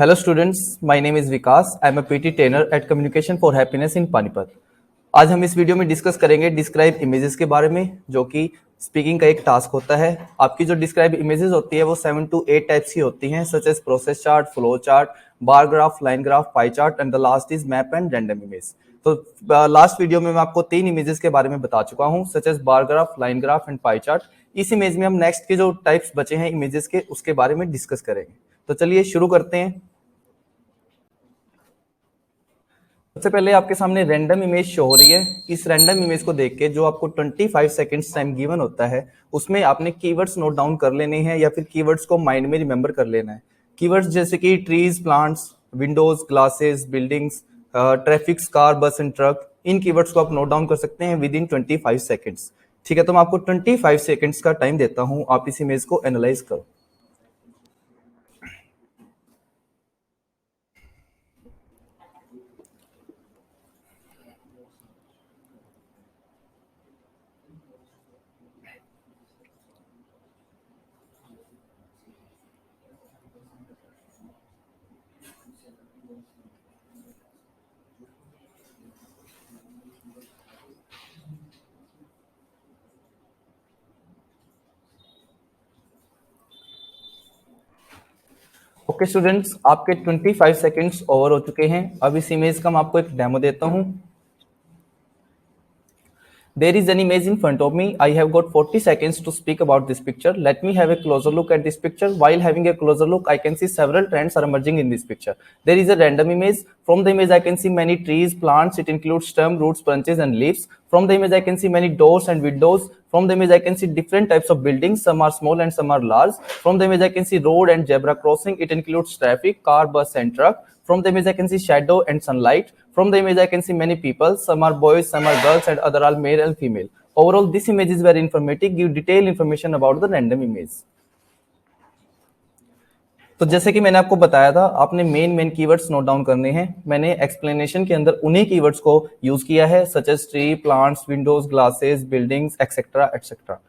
Hello students, my name is Vikas. I am a PT trainer at Communication for Happiness in Panipat. आज हम इस video में discuss करेंगे describe images के बारे में, जो कि स्पीकिंग का एक टास्क होता है। आपकी जो डिस्क्राइब इमेजेस होती है वो 7 to 8 टाइप्स की होती हैं, such as process chart, flow chart, bar graph, line graph, pie chart and the last is map and random image. तो लास्ट वीडियो में मैं आपको 3 इमेजेस के बारे में बता चुका हूँ, such as bar graph, line graph and pie chart. इस इमेज में हम नेक्स्ट के जो टाइप्स बचे हैं इमेजेस के, उसके बारे में डिस्कस करेंगे। तो चलिए शुरू करते हैं। सबसे पहले आपके सामने रैंडम इमेज शो हो रही है। इस रैंडम इमेज को देख के जो आपको 25 सेकंड्स टाइम गिवन होता है, उसमें आपने कीवर्ड्स नोट डाउन कर लेने हैं या फिर कीवर्ड्स को माइंड में रिमेंबर कर लेना है। कीवर्ड्स जैसे कि trees, plants, windows, glasses, buildings, traffic, car, बस एंड ट्रक, इन कीवर्ड्स को आप नोट डाउन कर सकते हैं विद इन 25 सेकंड्स। ठीक है, तो मैं आपको 25 सेकंड्स का टाइम देता हूं, आप इस इमेज को एनालाइज करो। ओके स्टूडेंट्स, आपके 25 सेकंड्स ओवर हो चुके हैं। अब इस इमेज का मैं आपको एक डेमो देता हूं। There is an image in front of me. I have got 40 seconds to speak about this picture. Let me have a closer look at this picture. While having a closer look, I can see several trends are emerging in this picture. There is a random image. From the image, I can see many trees, plants. It includes stem, roots, branches, and leaves. From the image, I can see many doors and windows. From the image, I can see different types of buildings. Some are small and some are large. From the image, I can see road and zebra crossing. It includes traffic, car, bus, and truck. From the image, I can see shadow and sunlight. From the image, I can see many people. Some are boys, some are girls, and other are male and female. Overall, this image is very informative, give detailed information about the random image. तो जैसे कि मैंने आपको बताया था, आपने main keywords note down करने हैं। मैंने एक्सप्लेनेशन के अंदर उन्हीं कीवर्ड्स को यूज किया है, such as tree, plants, windows, glasses, buildings, etcetera etcetera.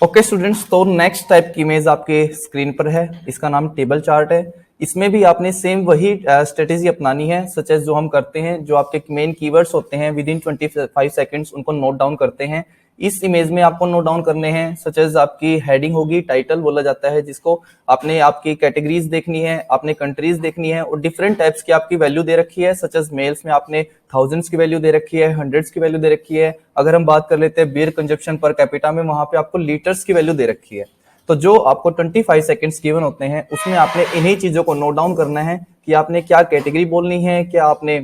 Okay students, तो नेक्स्ट टाइप की इमेज आपके स्क्रीन पर है। इसका नाम टेबल चार्ट है। इसमें भी आपने सेम वही स्ट्रेटेजी अपनानी है, सच एज जो हम करते हैं, जो आपके मेन कीवर्ड्स होते हैं विद इन 25 सेकंड्स उनको नोट डाउन करते हैं। इस इमेज में आपको नोट डाउन करने हैं, सच एज आपकी हेडिंग होगी, टाइटल बोला जाता है जिसको। आपने आपकी कैटेगरीज देखनी है, आपने कंट्रीज देखनी है, और डिफरेंट टाइप्स की आपकी वैल्यू दे रखी है। सच एज मेल्स में आपने थाउजेंड्स की वैल्यू दे रखी है, हंड्रेड्स की वैल्यू दे रखी है। अगर हम बात कर लेते हैं बियर कंजप्शन पर कैपिटा में, वहां पे आपको लीटर्स की वैल्यू दे रखी है। तो जो आपको 25 सेकंड्स गिवन होते हैं, उसमें आपने इन्हीं चीजों को नोट डाउन करना है कि आपने क्या कैटेगरी बोलनी है, क्या आपने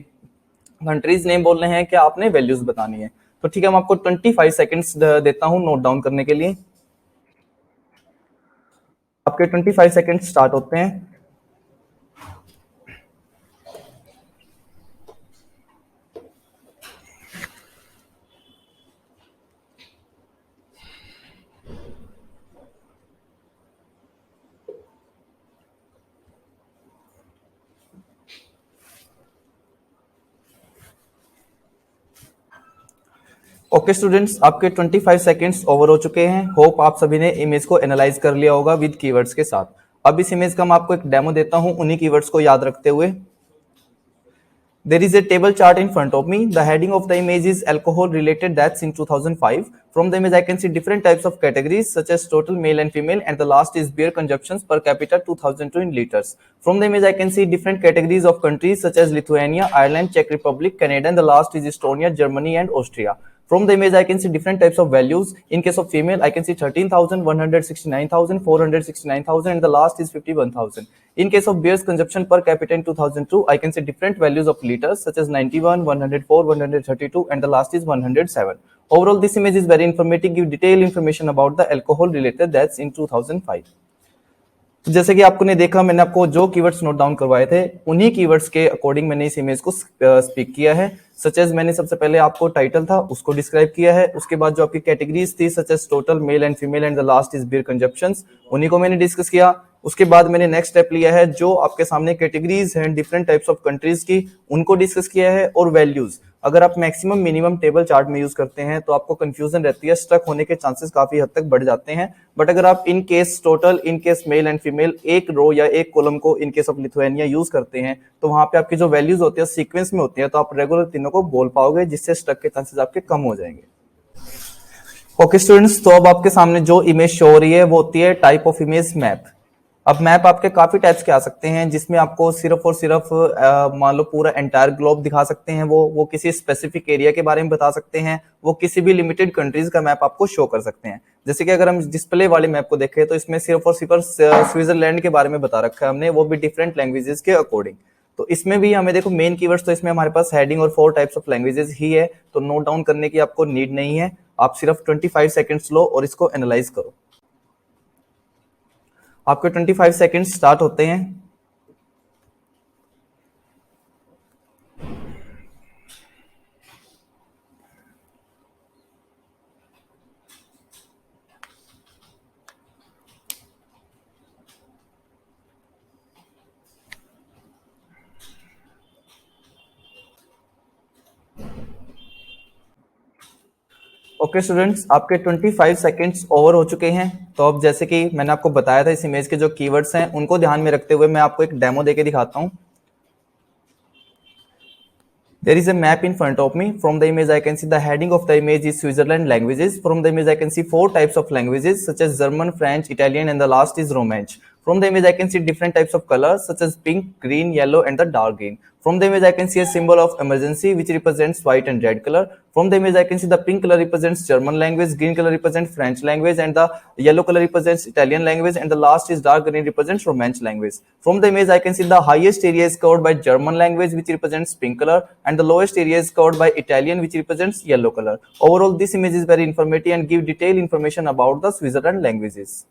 कंट्रीज नेम बोलने हैं, क्या आपने वैल्यूज बतानी है। तो ठीक है, मैं आपको 25 सेकंड्स देता हूं नोट डाउन करने के लिए। आपके 25 सेकंड्स स्टार्ट होते हैं। ओके स्टूडेंट्स, आपके 25 सेकंड्स ओवर हो चुके हैं। होप आप सभी ने इमेज को एनालाइज कर लिया होगा विद कीवर्ड्स के साथ। अब इस इमेज का मैं आपको एक डेमो देता हूं उन्हीं कीवर्ड्स को याद रखते हुए। There is a table chart in front of me. The heading of the image is alcohol related deaths in 2005. From the image, I can see different types of categories such as total male and female, and the last is beer consumptions per capita 2002 in liters. From the image, I can see different categories of countries such as Lithuania, Ireland, Czech Republic, Canada, and the last is Estonia, Germany, and Austria. From the image, I can see different types of values. In case of female, I can see 13,000, 169,000, 469,000, and the last is 51,000. In case of beer's consumption per capita in 2002, I can see different values of liters such as 91, 104, 132, and the last is 107. Overall, this image is very informative, give detailed information about the alcohol-related deaths in 2005. तो जैसे कि आपने देखा, मैंने आपको जो keywords note down करवाए थे, उन्हीं कीवर्ड्स के अकॉर्डिंग मैंने इस इमेज को स्पीक किया है। सच एज मैंने सबसे पहले आपको टाइटल था उसको डिस्क्राइब किया है, उसके बाद जो आपकी कैटेगरीज थी such as total male and female, and the last is beer consumptions, उन्हीं को मैंने डिस्कस किया। उसके बाद मैंने नेक्स्ट स्टेप लिया है, जो आपके सामने कैटेगरीज हैं डिफरेंट टाइप्स ऑफ कंट्रीज की, उनको डिस्कस किया है, और वैल्यूज। अगर आप मैक्सिमम मिनिमम टेबल चार्ट में यूज करते हैं तो आपको कंफ्यूजन रहती है, स्टक होने के चांसेस काफी हद तक बढ़ जाते हैं। बट अगर आप in case total, in case mail and female, एक रो या एक कॉलम को in case of Lithuania use करते हैं, तो वहां पे आपकी जो वैल्यूज होती है सीक्वेंस में होती है, तो आप रेगुलर तीनों को बोल पाओगे, जिससे स्टक के चांसेस आपके कम हो जाएंगे। ओके स्टूडेंट्स, तो अब आपके सामने जो इमेज शो हो रही है वो होती है टाइप ऑफ इमेज मैप। अब मैप आपके काफी टाइप्स के आ सकते हैं, जिसमें आपको सिर्फ और सिर्फ मान लो पूरा एंटायर ग्लोब दिखा सकते हैं, वो किसी स्पेसिफिक एरिया के बारे में बता सकते हैं, वो किसी भी लिमिटेड कंट्रीज का मैप आपको शो कर सकते हैं। जैसे कि अगर हम डिस्प्ले वाले मैप को देखें तो इसमें सिर्फ और सिर्फ स्विट्जरलैंड के बारे में बता रखा है हमने, वो भी डिफरेंट लैंग्वेजेस के अकॉर्डिंग। तो इसमें भी हमें देखो मेन कीवर्ड्स, तो इसमें हमारे पास हेडिंग और 4 टाइप्स ऑफ लैंग्वेजेस ही है, तो नोट डाउन करने की आपको नीड नहीं है। आप सिर्फ 25 सेकंड्स लो और इसको एनालाइज करो। आपके 25 सेकंड स्टार्ट होते हैं। ओके स्टूडेंट्स, आपके 25 सेकंड्स ओवर हो चुके हैं। तो अब जैसे कि मैंने आपको बताया था, इस इमेज के जो कीवर्ड्स हैं उनको ध्यान में रखते हुए मैं आपको एक डेमो देके दिखाता हूं। There is a map in front of me. From the image I can see the heading of the image is Switzerland languages. From the image I can see 4 types of languages such as German, French, Italian, and the last is Romansh. From the image I can see different types of colors such as pink, green, yellow, and the dark green. From the image I can see a symbol of emergency which represents white and red color. From the image I can see the pink color represents German language, green color represents French language, and the yellow color represents Italian language, and the last is dark green represents Romansh language. From the image I can see the highest area is covered by German language which represents pink color, and the lowest area is covered by Italian which represents yellow color. Overall this image is very informative and give detailed information about the Switzerland languages.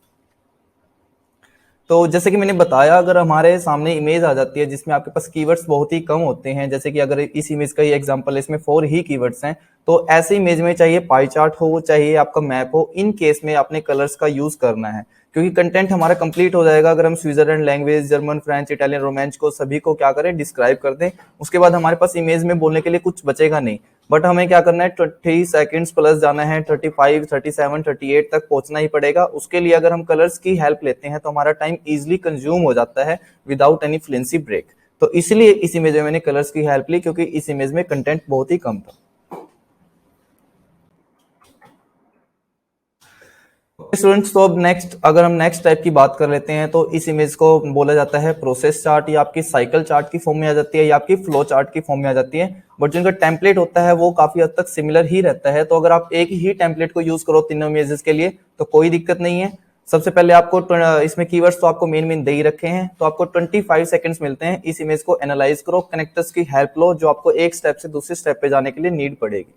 तो जैसे कि मैंने बताया, अगर हमारे सामने image आ जाती है जिसमें आपके पास कीवर्ड्स बहुत ही कम होते हैं, जैसे कि अगर इस इमेज का ही एग्जांपल है, इसमें 4 ही कीवर्ड्स हैं, तो ऐसे इमेज में चाहिए पाई चार्ट हो, चाहिए आपका मैप हो, इन केस में आपने कलर्स का यूज करना है, क्योंकि कंटेंट हमारा कंप्लीट हो जाएगा अगर हम Switzerland language, German, French, Italian, रोमांच को सभी को क्या करें, डिस्क्राइब कर दें। उसके बाद हमारे पास इमेज में बोलने के लिए कुछ बचेगा नहीं। बट हमें क्या करना है, 20 सेकंड्स प्लस जाना है, 35, 37, 38 तक पहुंचना ही पड़ेगा। उसके लिए अगर हम कलर्स की हेल्प लेते हैं तो हमारा टाइम इजिली कंज्यूम हो जाता है विदाउट एनी फ्लुएंसी ब्रेक। तो इसलिए इस इमेज में मैंने कलर्स की हेल्प ली, क्योंकि इस इमेज में कंटेंट बहुत ही कम था। स्टूडेंट्स, तो अब नेक्स्ट, अगर हम नेक्स्ट टाइप की बात कर लेते हैं, तो इस इमेज को बोला जाता है प्रोसेस चार्ट। या आपकी साइकिल चार्ट की फॉर्म में आ जाती है, या आपकी फ्लो चार्ट की फॉर्म में आ जाती है, बट जो इनका टेम्पलेट होता है वो काफी हद तक सिमिलर ही रहता है। तो अगर आप एक ही टेम्पलेट को यूज करो तीनों इमेजेस के लिए तो कोई दिक्कत नहीं है। सबसे पहले आपको इसमें कीवर्ड्स तो आपको मेन दे ही रखे हैं, तो आपको 25 सेकंड्स मिलते हैं। इस इमेज को एनालाइज करो, कनेक्टर्स की हेल्प लो, जो आपको एक स्टेप से दूसरे स्टेप पे जाने के लिए नीड पड़ेगी।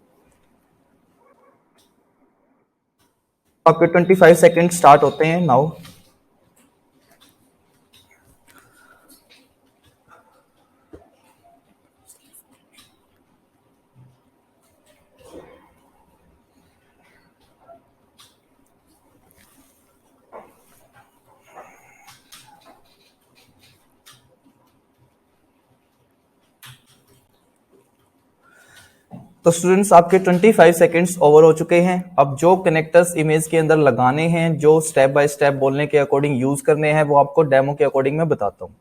आपके 25 सेकंड स्टार्ट होते हैं नाउ। तो स्टूडेंट्स, आपके 25 सेकंड्स ओवर हो चुके हैं। अब जो कनेक्टर्स इमेज के अंदर लगाने हैं, जो स्टेप बाय स्टेप बोलने के अकॉर्डिंग यूज करने हैं, वो आपको डेमो के अकॉर्डिंग मैं बताता हूँ।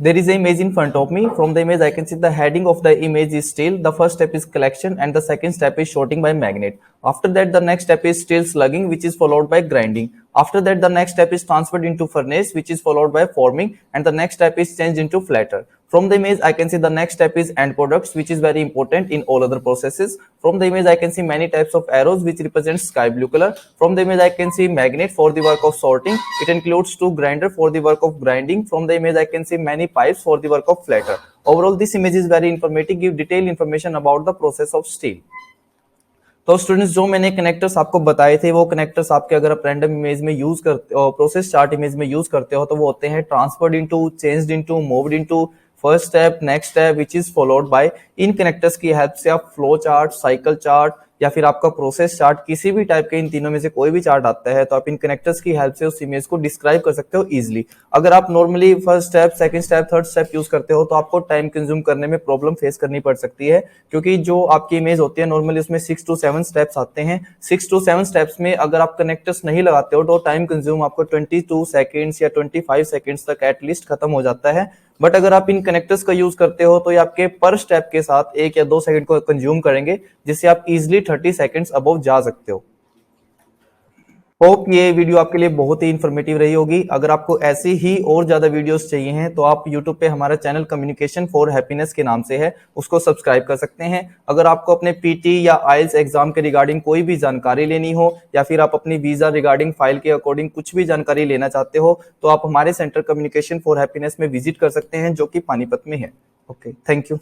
There is an image in front of me. From the image I can see the heading of the image is steel. The first step is collection and the second step is sorting by magnet. After that the next step is steel slugging, which is followed by grinding. After that the next step is transferred into furnace, which is followed by forming, and the next step is changed into flatter. From the image I can see the next step is end products, which is very important in all other processes. From the image I can see many types of arrows which represent sky blue color. From the image I can see magnet for the work of sorting. It includes 2 grinder for the work of grinding. From the image I can see many pipes for the work of flatter. Overall this image is very informative, give detailed information about the process of steel. तो students, जो मैंने connectors आपको बताए थे वो connectors आपके अगर आप रैंडम इमेज में यूज करते हो, प्रोसेस चार्ट इमेज में यूज करते हो, तो वो होते हैं transferred into, changed into, moved into, first step, next step, which is followed by. In connectors की हेल्प से आप फ्लो चार्ट, साइकिल चार्ट या फिर आपका प्रोसेस चार्ट, किसी भी टाइप के इन तीनों में से कोई भी चार्ट आता है तो आप इन कनेक्टर्स की हेल्प से उस इमेज को डिस्क्राइब कर सकते हो इजिली। अगर आप normally first step, second step, third step use करते हो तो आपको टाइम कंज्यूम करने में प्रॉब्लम फेस करनी पड़ सकती है, क्योंकि जो आपकी इमेज होती है नॉर्मली उसमें 6 to 7 स्टेप्स आते हैं। 6 to 7 स्टेप्स में अगर आप कनेक्टर्स नहीं लगाते हो तो टाइम कंज्यूम आपको 22 सेकेंड्स या 25 सेकेंड्स तक एटलीस्ट खत्म हो जाता है। बट अगर आप इन कनेक्टर्स का यूज करते हो तो ये आपके पर स्टेप के साथ 1 या 2 सेकंड को कंज्यूम करेंगे, जिससे आप इजिली 30 सेकंड्स अबव जा सकते हो। होप ये वीडियो आपके लिए बहुत ही इन्फॉर्मेटिव रही होगी। अगर आपको ऐसी ही और ज्यादा वीडियोस चाहिए हैं तो आप यूट्यूब पे हमारा चैनल कम्युनिकेशन फॉर हैप्पीनेस के नाम से है, उसको सब्सक्राइब कर सकते हैं। अगर आपको अपने पीटी या आइल्स एग्जाम के रिगार्डिंग कोई भी जानकारी लेनी हो, या फिर आप अपनी वीजा रिगार्डिंग फाइल के अकॉर्डिंग कुछ भी जानकारी लेना चाहते हो, तो आप हमारे सेंटर कम्युनिकेशन फॉर हैप्पीनेस में विजिट कर सकते हैं, जो कि पानीपत में है। Okay, thank you.